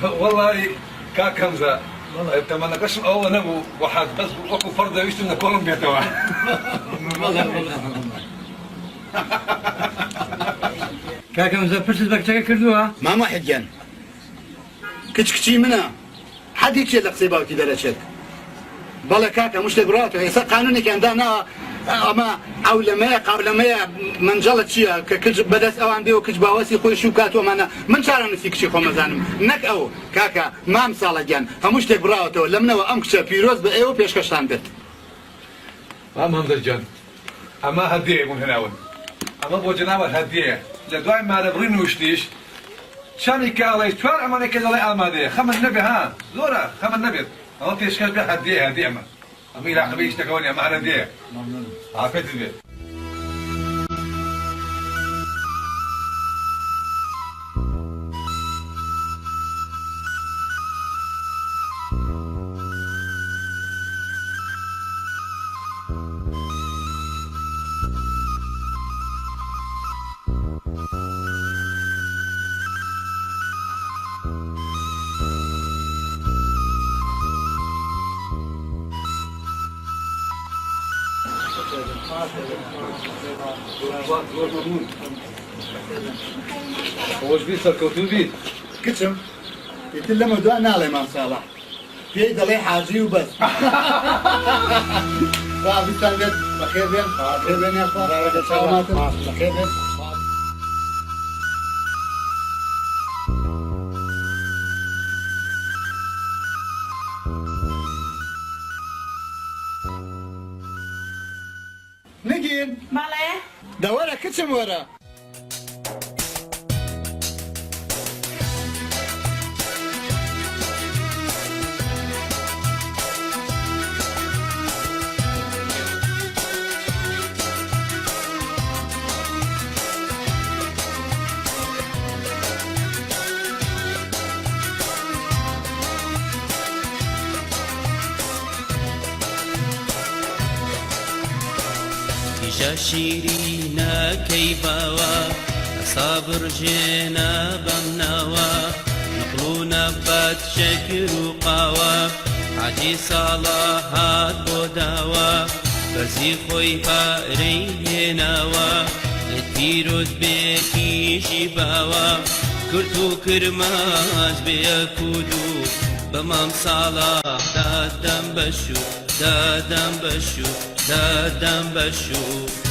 والله كاك همزة تمنى قسم أول نبو واحد بس وكو فرد يشتم من كولومبيا توا كاك همزة برسل بكتاك كردوها ما محجن كتشي منها حد يكشي لك سيباوتي درجات بلا كاكا مش تبراتو هي قانوني كان دانا اما قولمية من جلت شيء كل بدس اوان بيو كج باوسي خوي شوكات ومانا من شارع نسيك شي خو مزانم نك او كاكا ما مصالجان همش تبراتو لمنا وامكش بيروز بايو بيشكشتان بيت ما همزة جان أما هدية من هناون أما بو جنابة هدية لدواء ما ربرين وشتيش شاني كالي توار أماني كذا لي ألمادية خمن نبي ها زورا خمن نبي أما تيشكال بها هدية ما أمي لا خبيش تكوني أما هدية عافيت البيت وش بيت سركوتو بيت كتشم يتلم ودواء على امام صالح في دلي حاجي وبس بستنجد بخير بين بخير بين يا اخوان بخير بين نجين ماله دورة كتشم ورا شيرينا كيباوا صابر جينا بمناوا نقلونا بات شكر وقاوا حاجي صلاحات بوداوا برزي خوي باريناوا لتيروز بيكي جيباوا كرتو كرماز بيكودو بمام صلاح دادم بشو دادم بشو